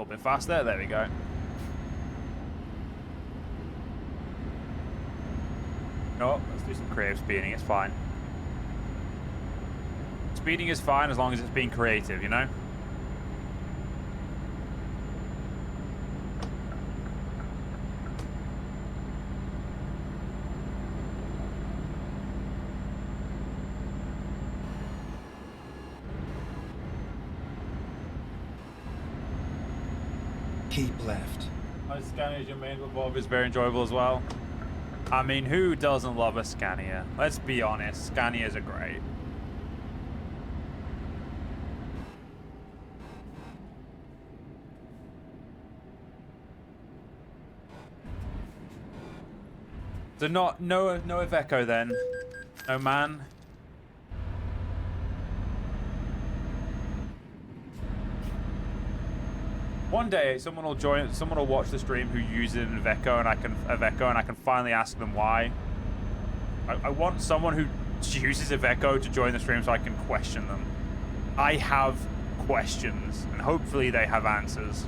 little bit faster. There we go. No, let's do some creative speeding. It's fine. Speeding is fine as long as it's being creative, you know? Keep left. Scania's your main Bob is very enjoyable as well. I mean, who doesn't love a Scania? Let's be honest, Scanias are great. So no Iveco then. No man. One day, someone will watch the stream who uses an Iveco, and I can finally ask them why. I want someone who uses Iveco to join the stream so I can question them. I have questions, and hopefully they have answers.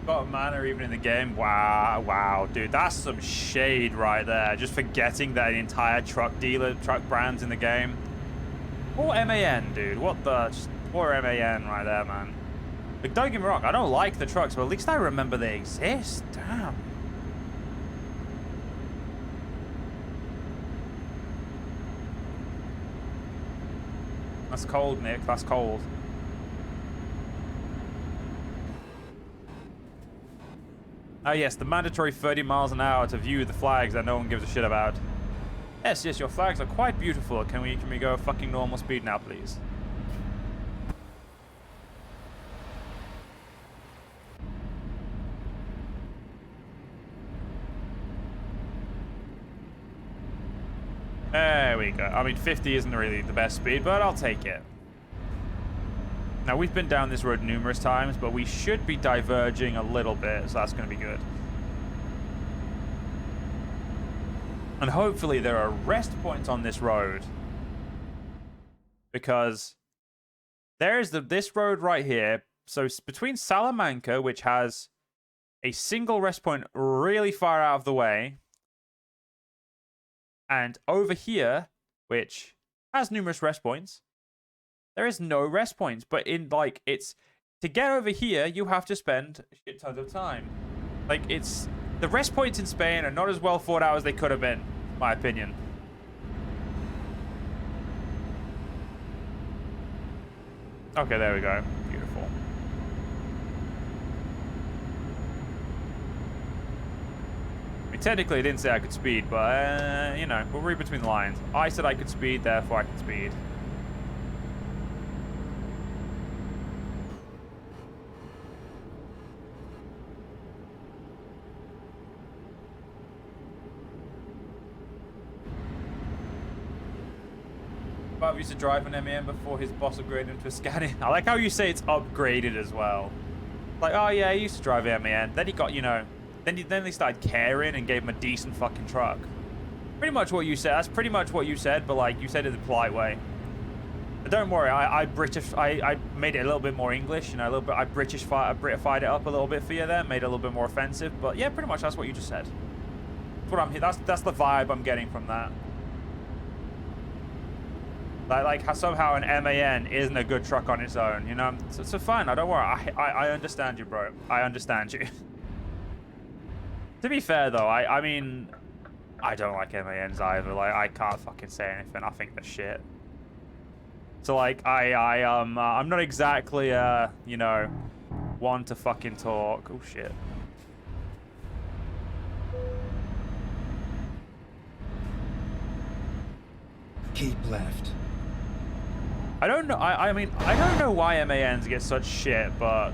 Got a manor even in the game. Wow, dude, that's some shade right there. Just forgetting that the entire truck brand's in the game. Poor MAN, dude. What the? Just poor MAN right there, man. Like, don't get me wrong, I don't like the trucks, but at least I remember they exist. Damn. That's cold, Nick. That's cold. Oh yes, the mandatory 30 miles an hour to view the flags that no one gives a shit about. Yes, your flags are quite beautiful. Can we go fucking normal speed now, please? There we go. I mean, 50 isn't really the best speed, but I'll take it. Now, we've been down this road numerous times, but we should be diverging a little bit, so that's going to be good. And hopefully there are rest points on this road. Because there's this road right here. So it's between Salamanca, which has a single rest point really far out of the way, and over here, which has numerous rest points, there is no rest points. But in, like, it's... To get over here, you have to spend shit tons of time. Like, it's... The rest points in Spain are not as well thought out as they could have been, in my opinion. Okay, there we go. Beautiful. I mean, technically, I didn't say I could speed, but, you know, we'll read between the lines. I said I could speed, therefore I can speed. Bob used to drive an MAN before his boss upgraded him to a Scania. I like how you say it's upgraded as well. Like, oh yeah, he used to drive a MAN. Then he got, you know, then they started caring and gave him a decent fucking truck. Pretty much what you said. That's pretty much what you said, but like you said it in a polite way. But don't worry, I made it a little bit more English, you know, a little bit. I Britified it up a little bit for you there, made it a little bit more offensive. But yeah, pretty much that's what you just said. That's what that's the vibe I'm getting from that. Like how somehow an MAN isn't a good truck on its own, you know? So fine, I don't worry. I understand you, bro. I understand you. To be fair, though, I mean, I don't like MANs either. Like, I can't fucking say anything. I think they're shit. So, like, I'm not exactly, you know, one to fucking talk. Oh, shit. Keep left. I don't know. I mean, I don't know why MANs get such shit, but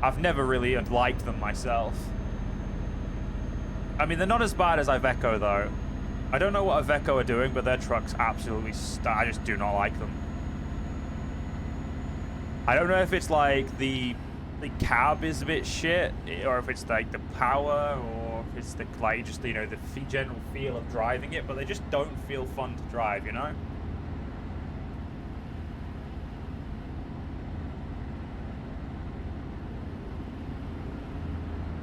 I've never really liked them myself. I mean, they're not as bad as Iveco, though. I don't know what Iveco are doing, but their trucks absolutely I just do not like them. I don't know if it's like the the cab is a bit shit, or if it's like the power, or if it's the like just you know the general feel of driving it, but they just don't feel fun to drive, you know.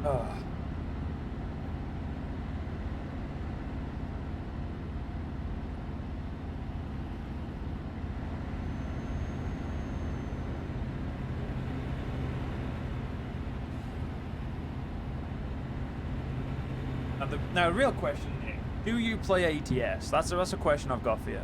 Ugh. Now, the real question is, do you play ATS? That's a question I've got for you.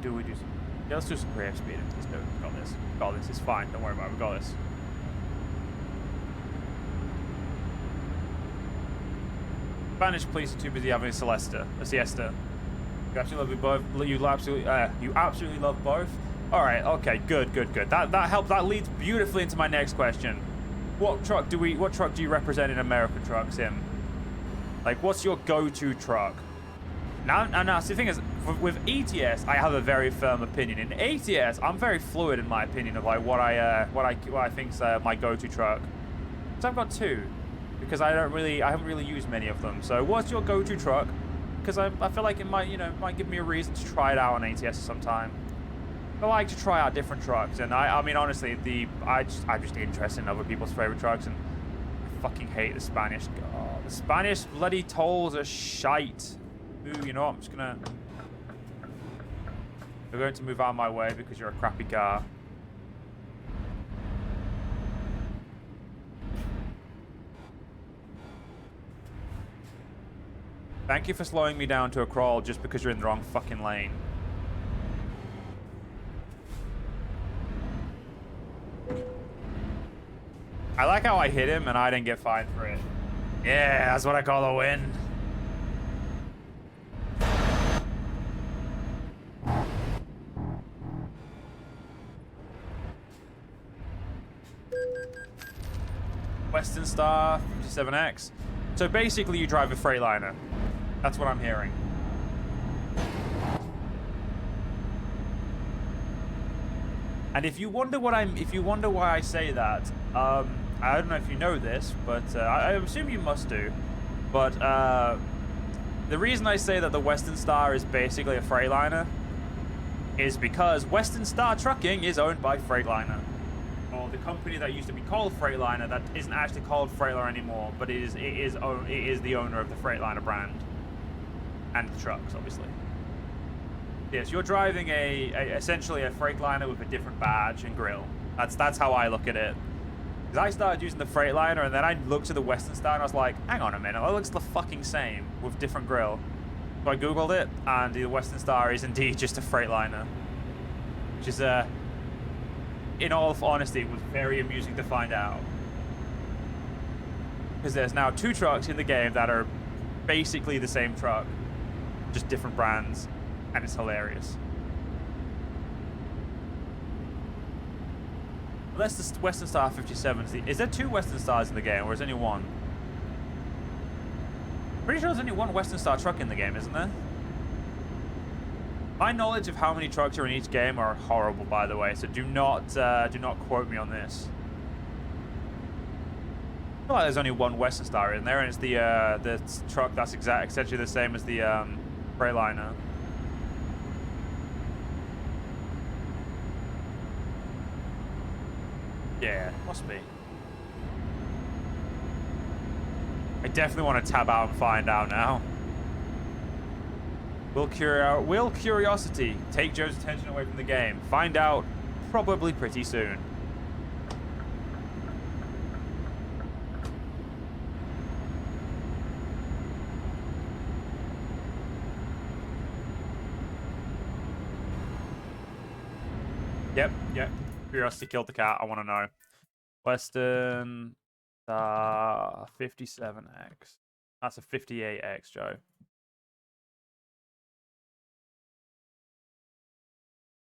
Do we do some... Yeah, let's do some creative speed. Let's do it. We got this. We got this. It's fine. Don't worry about it. We got this. Spanish police are too busy having a siesta. You absolutely love both. You absolutely love both. All right. Okay. Good. That helps. That leads beautifully into my next question. What truck do you represent in American trucks, Tim? Like, what's your go-to truck? Now, see, the thing is, with ETS, I have a very firm opinion. In ATS, I'm very fluid in my opinion of like what I think's my go-to truck. So I've got two, because I haven't really used many of them. So what's your go-to truck? Because I feel like it might give me a reason to try it out on ATS sometime. I like to try out different trucks, and I mean honestly, I'm just interested in other people's favorite trucks, and I fucking hate the Spanish. God, the Spanish bloody tolls are shite. Ooh, you know what? I'm just gonna... You're going to move out of my way because you're a crappy car. Thank you for slowing me down to a crawl just because you're in the wrong fucking lane. I like how I hit him and I didn't get fined for it. Yeah, that's what I call a win. Western Star 57X. So basically, you drive a Freightliner. That's what I'm hearing. And if you wonder why I say that, I don't know if you know this, but I assume you must do. But the reason I say that the Western Star is basically a Freightliner is because Western Star Trucking is owned by Freightliner. Or the company that used to be called Freightliner that isn't actually called Freightliner anymore, but it is the owner of the Freightliner brand. And the trucks, obviously. Yes, you're driving essentially a Freightliner with a different badge and grille. That's how I look at it. Because I started using the Freightliner, and then I looked at the Western Star, and I was like, hang on a minute, that looks the fucking same with different grille. So I googled it, and the Western Star is indeed just a Freightliner. Which is, in all honesty, it was very amusing to find out. Because there's now two trucks in the game that are basically the same truck, just different brands, and it's hilarious. Unless the Western Star 57 is there two Western Stars in the game, or is there only one? Pretty sure there's only one Western Star truck in the game, isn't there? My knowledge of how many trucks are in each game are horrible, by the way, so do not quote me on this. I feel like there's only one Western Star in there, and it's the truck that's essentially the same as the Freightliner. Yeah, must be. I definitely want to tab out and find out now. Will curiosity take Joe's attention away from the game? Find out probably pretty soon. Yep. Curiosity killed the cat. I want to know. Western Star 57X. That's a 58X, Joe.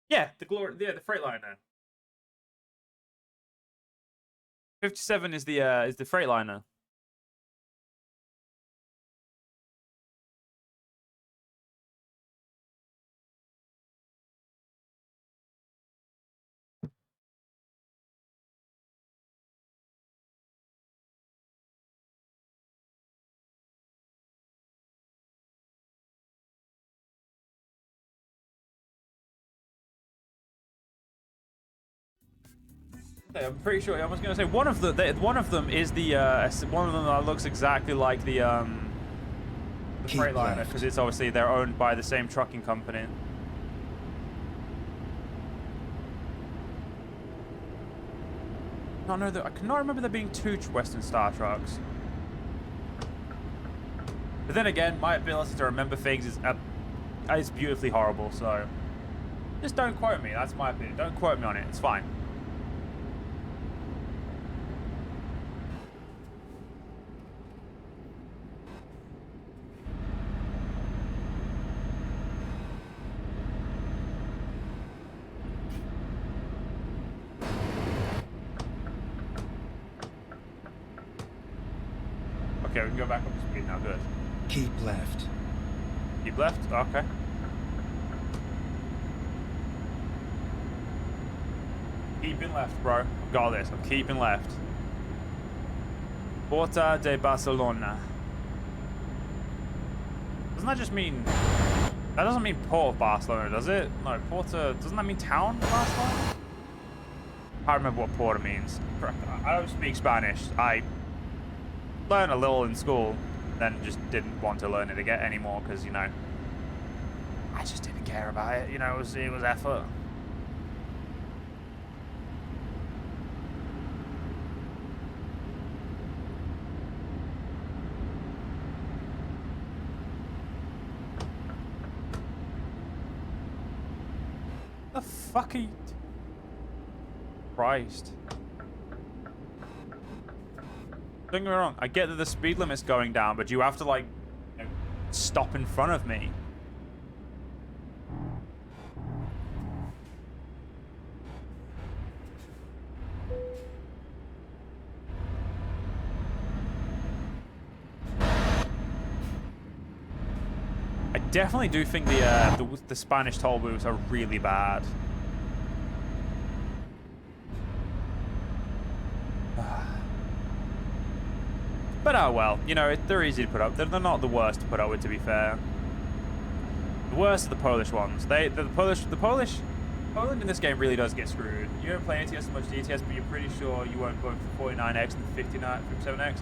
Yeah, the Freightliner. 57 is the Freightliner. I'm pretty sure I was going to say one of them is the one of them that looks exactly like the Freightliner, because it's obviously they're owned by the same trucking company. I cannot remember there being 2 Western Star trucks. But then again, my ability to remember things is beautifully horrible. So just don't quote me. That's my opinion. Don't quote me on it. It's fine. Okay, we can go back up to speed now. Good. Keep left. Keep left? Okay. Keeping left, bro. I've got this. I'm keeping left. Porta de Barcelona. Doesn't that just mean... That doesn't mean Port of Barcelona, does it? No, Porta... Doesn't that mean town of Barcelona? I don't remember what Porta means. I don't speak Spanish. I learned a little in school, then just didn't want to learn it again anymore because, you know, I just didn't care about it. You know, it was effort. The fuck are you... Christ. Don't get me wrong, I get that the speed limit's going down, but you have to, like, you know, stop in front of me. I definitely do think the Spanish toll booths are really bad. But oh well, you know, they're easy to put up. They're not the worst to put up with, to be fair. The worst are the Polish ones. Poland in this game really does get screwed. You don't play ATS as much DTS, but you're pretty sure you won't go for 49X and 57X.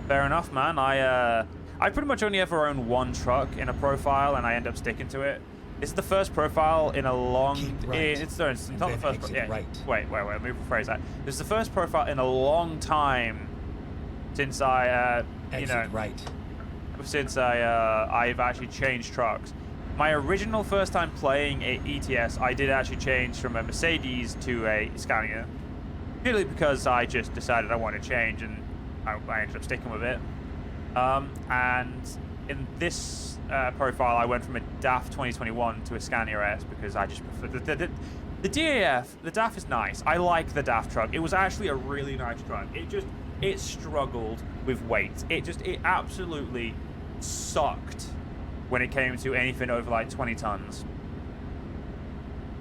Fair enough, man. I pretty much only ever own one truck in a profile, and I end up sticking to it. This is the first profile in a long... It's not the first... Yeah, right. Wait, let me rephrase that. This is the first profile in a long time since I, you know... right. Since I've actually changed trucks. My original first time playing a ETS, I did actually change from a Mercedes to a Scania. Purely because I just decided I wanted to change, and I ended up sticking with it. And in this profile, I went from a DAF 2021 to a Scania S because I just prefer the DAF. The DAF is nice. I like the DAF truck. It was actually a really nice truck. It struggled with weight. It absolutely sucked when it came to anything over like 20 tons.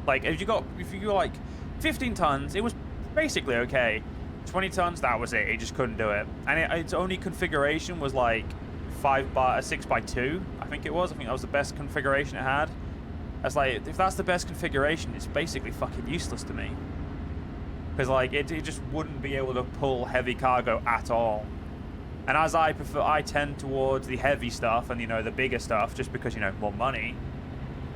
Like if you got like 15 tons, it was basically okay. 20 tons, that was it. It just couldn't do it. And its only configuration was like a 6x2, I think it was. I think that was the best configuration it had. That's like, if that's the best configuration, it's basically fucking useless to me. Because like, it just wouldn't be able to pull heavy cargo at all. And as I tend towards the heavy stuff and, you know, the bigger stuff, just because, you know, more money,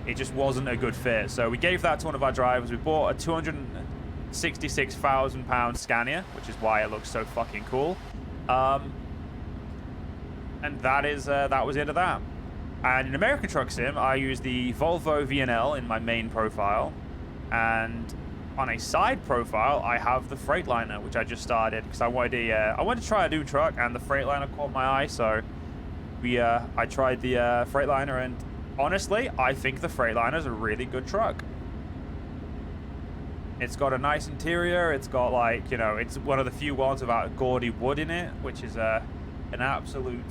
it just wasn't a good fit. So we gave that to one of our drivers. We bought a 266,000 pound Scania, which is why it looks so fucking cool. And that was it of that. And in American Truck Sim, I use the Volvo VNL in my main profile, and on a side profile, I have the Freightliner, which I just started because I wanted to try a new truck, and the Freightliner caught my eye. So I tried the Freightliner, and honestly, I think the Freightliner is a really good truck. It's got a nice interior. It's got, like, you know, it's one of the few ones without gaudy wood in it, which is an absolute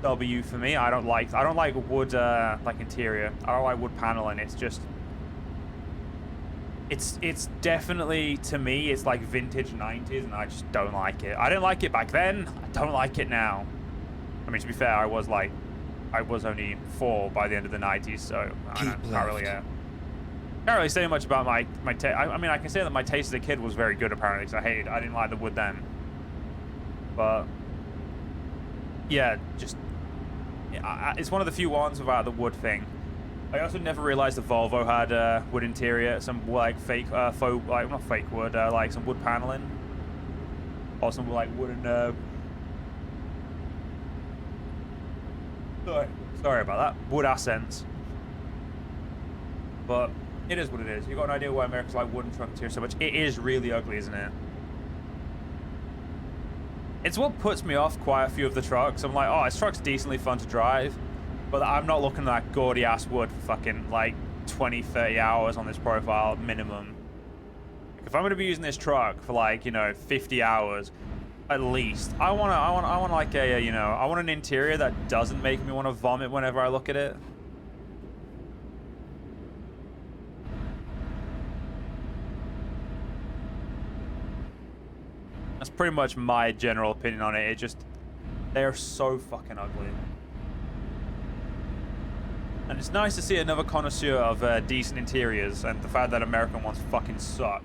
W for me. I don't like wood like interior. I don't like wood paneling. It's just it's definitely, to me, it's like vintage 90s, and I just don't like it. I didn't like it back then. I don't like it now. I mean, to be fair, I was only 4 by the end of the 90s, so I can't really say much about my taste. I mean, I can say that my taste as a kid was very good, apparently, because I didn't like the wood then. But yeah, just it's one of the few ones without the wood thing. I also never realized the Volvo had wood interior, some like fake faux, like not fake wood, like some wood paneling, or some like wooden. Sorry about that. Wood accents. But it is what it is. You got an idea why Americans like wooden truck interior so much? It is really ugly, isn't it? It's what puts me off quite a few of the trucks. I'm like, oh, this truck's decently fun to drive, but I'm not looking at that gaudy ass wood for fucking like 20, 30 hours on this profile minimum. If I'm gonna be using this truck for like, you know, 50 hours at least, I want like a, you know, I want an interior that doesn't make me want to vomit whenever I look at it. That's pretty much my general opinion on it. They're so fucking ugly. And it's nice to see another connoisseur of decent interiors, and the fact that American ones fucking suck.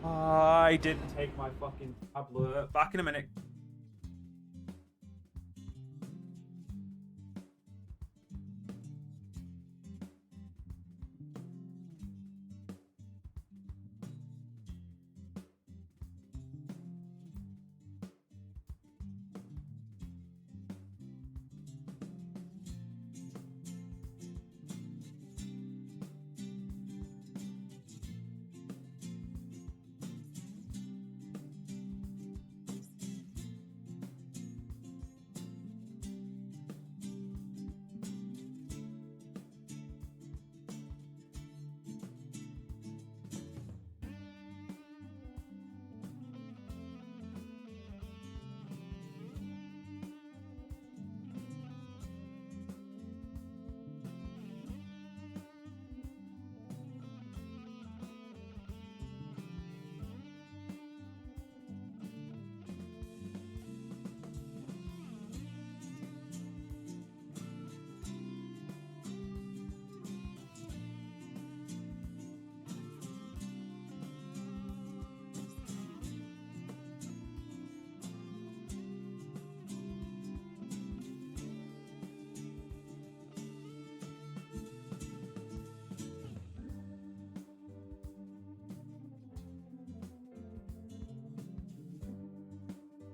I didn't take my fucking tablet. Back in a minute.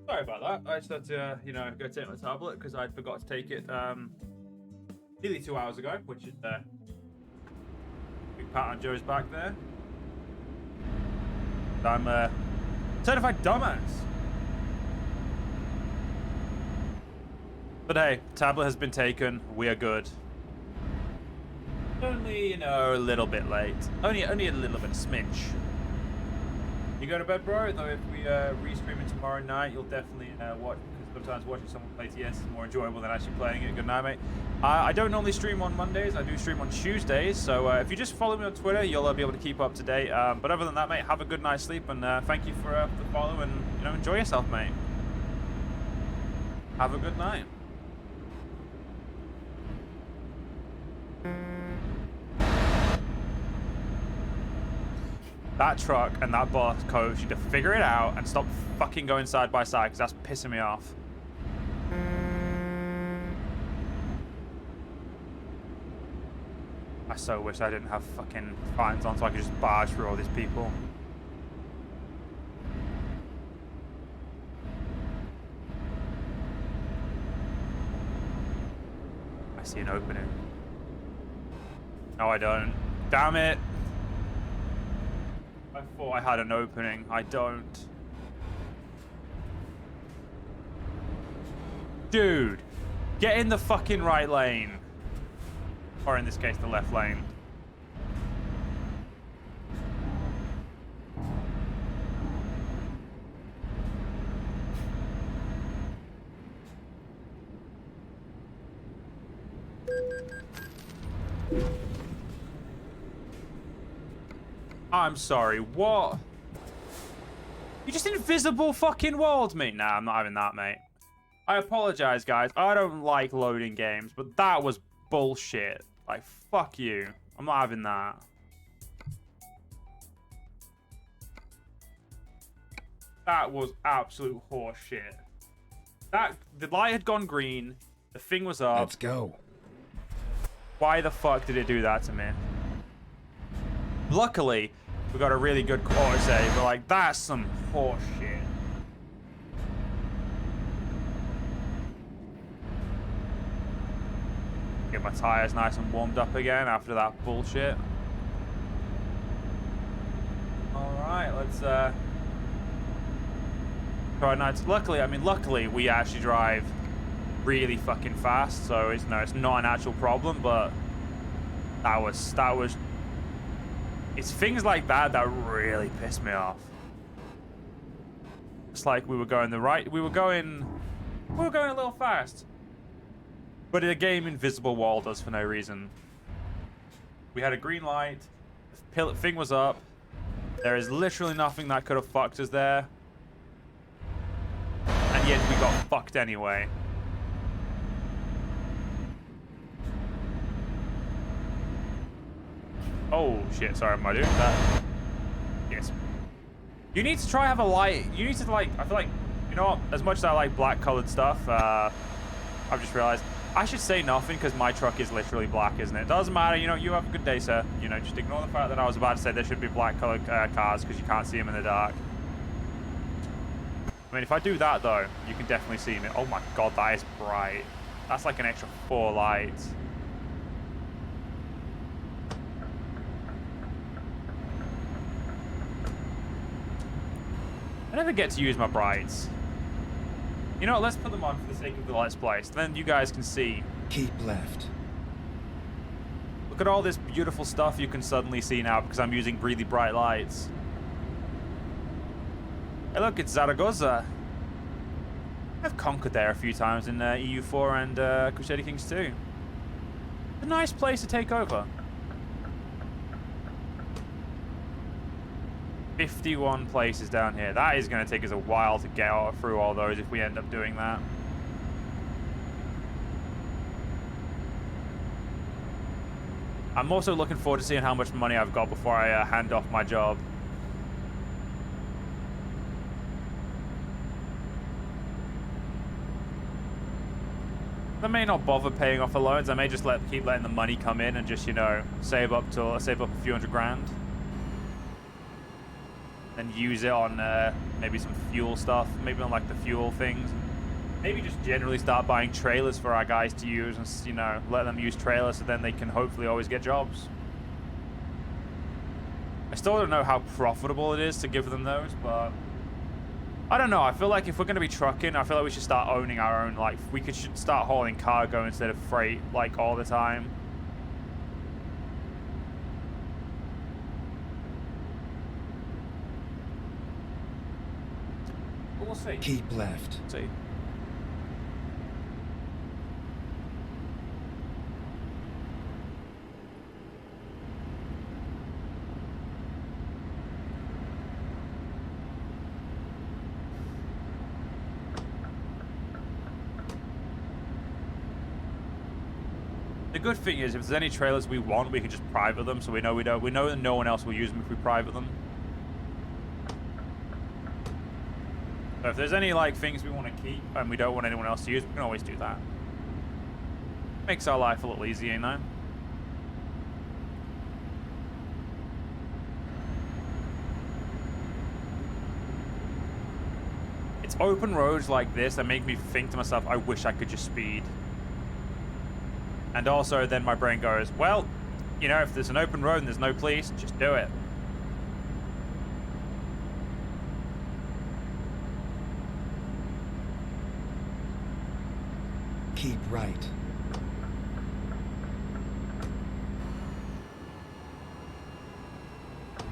Sorry about that. I just had to, you know, go take my tablet because I forgot to take it nearly 2 hours ago, which is big pat on Joe's back there. I'm a certified dumbass. But hey, tablet has been taken. We are good. Only, you know, a little bit late. Only a little bit, a smidge. You go to bed, bro? Though if we restream it tomorrow night, you'll definitely watch, because sometimes watching someone play TS is more enjoyable than actually playing it. Good night, mate. I don't normally stream on Mondays. I do stream on Tuesdays. So if you just follow me on Twitter, you'll be able to keep up to date. But other than that, mate, have a good night's sleep, and thank you for the follow, and, you know, enjoy yourself, mate. Have a good night. That truck and that boss coach need to figure it out and stop fucking going side by side, because that's pissing me off. I so wish I didn't have fucking fines on so I could just barge through all these people. I see an opening. No, I don't. Damn it. I thought I had an opening. I don't. Dude, get in the fucking right lane. Or in this case, the left lane. I'm sorry, what? You just invisible fucking walled me? Nah, I'm not having that, mate. I apologize, guys. I don't like loading games, but that was bullshit. Like, fuck you. I'm not having that. That was absolute horse shit. The light had gone green. The thing was up. Let's go. Why the fuck did it do that to me? Luckily, we got a really good quarter save, but like, that's some horse shit. Get my tires nice and warmed up again after that bullshit. Alright, let's try nights. Luckily we actually drive really fucking fast, so it's not an actual problem, but that was it's things like that that really pissed me off. It's like we were going a little fast. But in a game, invisible walled us for no reason. We had a green light. The thing was up. There is literally nothing that could have fucked us there. And yet we got fucked anyway. Oh, shit. Sorry, am I doing that? Yes. You need to try have a light. You need to, like, I feel like, you know what? As much as I like black-colored stuff, I've just realized I should say nothing because my truck is literally black, isn't it? Doesn't matter. You know, you have a good day, sir. You know, just ignore the fact that I was about to say there should be black-colored cars because you can't see them in the dark. I mean, if I do that, though, you can definitely see me. Oh, my God, that is bright. That's like an extra 4 lights. I never get to use my brights. You know what, let's put them on for the sake of the Let's Play, so then you guys can see. Keep left. Look at all this beautiful stuff you can suddenly see now because I'm using really bright lights. Hey look, it's Zaragoza. I've conquered there a few times in EU4 and Crusader Kings 2. A nice place to take over. 51 places down here. That is going to take us a while to get through all those if we end up doing that. I'm also looking forward to seeing how much money I've got before I hand off my job. I may not bother paying off the loans. I may just keep letting the money come in and just, you know, save up a few $100,000. And use it on maybe some fuel stuff, maybe on like the fuel things. Maybe just generally start buying trailers for our guys to use and, you know, let them use trailers so then they can hopefully always get jobs. I still don't know how profitable it is to give them those, but I don't know. I feel like if we're going to be trucking, I feel like we should start owning our own, like, should start hauling cargo instead of freight, like, all the time. We'll see. Keep left. See. The good thing is, if there's any trailers we want, we can just private them, so we know that no one else will use them if we private them. So if there's any like things we want to keep and we don't want anyone else to use, we can always do that. Makes our life a little easier, you know? It's open roads like this that make me think to myself, I wish I could just speed. And also then my brain goes, well, you know, if there's an open road and there's no police, just do it. Keep right.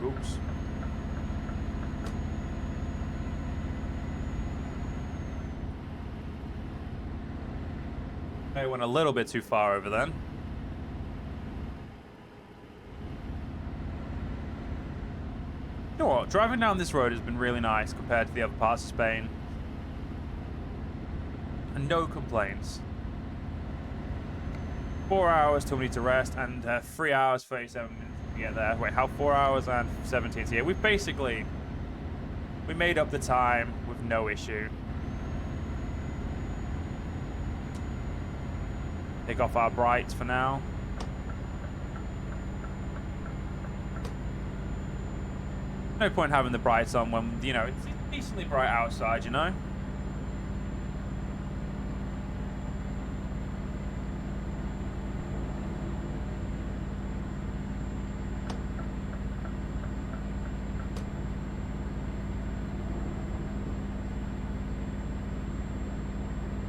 Oops. I went a little bit too far over then. You know what? Driving down this road has been really nice compared to the other parts of Spain. And no complaints. 4 hours till we need to rest, and 3 hours, 37 minutes to get there. Wait, how? 4 hours and 17. So yeah, we made up the time with no issue. Take off our brights for now. No point having the brights on when, you know, it's decently bright outside, you know?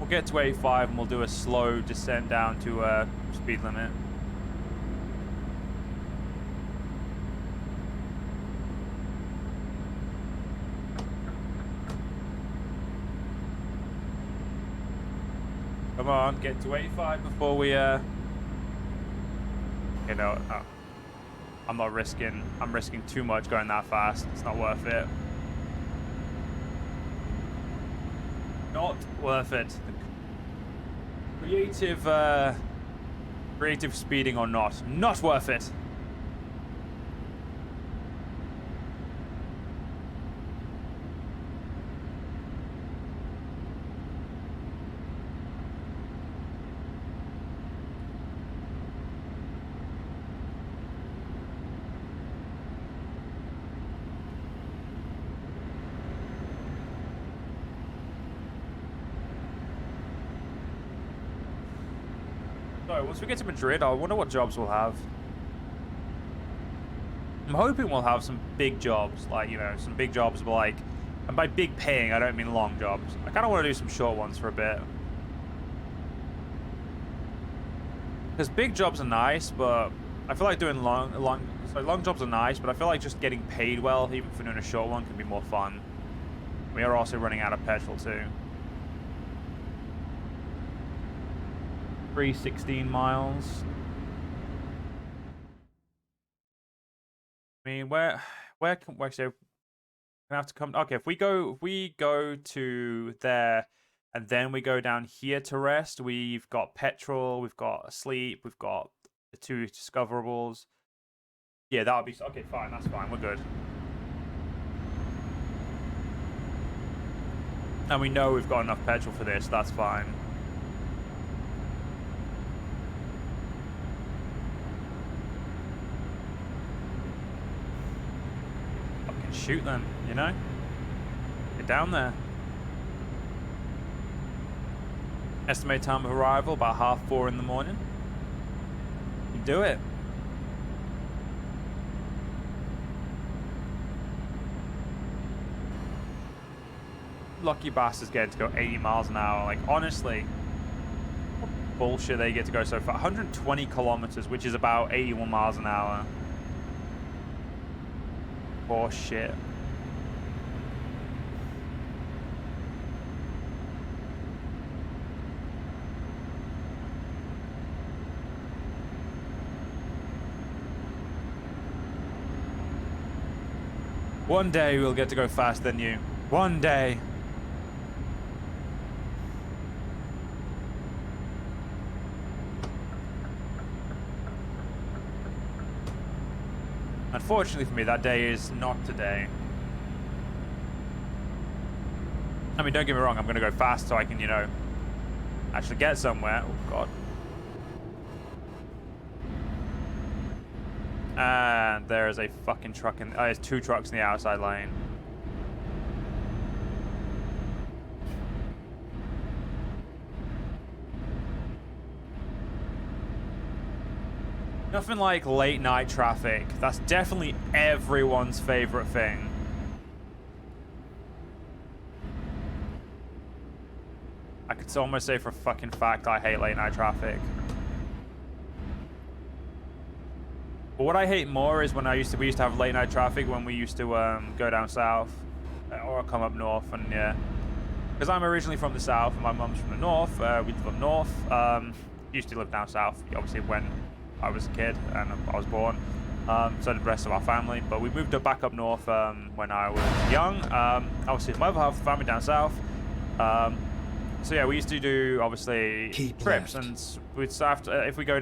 We'll get to 85 and we'll do a slow descent down to speed limit. Come on, get to 85 before we, you know, I'm risking too much going that fast. It's not worth it. Not worth it. Creative speeding or not worth it. So, once we get to Madrid, I wonder what jobs we'll have. I'm hoping we'll have some big jobs, like, you know, some big jobs, but like, and by big paying, I don't mean long jobs. I kind of want to do some short ones for a bit. Because big jobs are nice, but I feel like doing long jobs are nice, but I feel like just getting paid well, even for doing a short one, can be more fun. We are also running out of petrol too. 316 miles. I mean, where can we actually have to come? Okay, if we go to there and then we go down here to rest, we've got petrol, we've got sleep, we've got the 2 discoverables. Yeah, that would be okay. Fine, that's fine. We're good. And we know we've got enough petrol for this. That's fine. Shoot them, you know? Get down there. Estimated time of arrival about 4:30 in the morning. You do it. Lucky bastards getting to go 80 miles an hour. Like, honestly, what bullshit they get to go so far. 120 kilometers, which is about 81 miles an hour. Oh shit. One day we'll get to go faster than you. One day. Unfortunately for me, that day is not today. I mean, don't get me wrong, I'm going to go fast so I can, you know, actually get somewhere. Oh, God. And there is a fucking truck in... there's 2 trucks in the outside lane. Nothing like late night traffic. That's definitely everyone's favorite thing. I could almost say for a fucking fact I hate late night traffic. But what I hate more is when we used to have late night traffic when we used to go down south or come up north, and yeah, because I'm originally from the south and my mum's from the north. We live up north. Used to live down south, obviously when I was a kid and I was born. So did the rest of our family, but we moved back up north when I was young. Obviously, my other half of the family down south. So yeah, we used to do obviously Keep trips, left. and we'd have to, if we go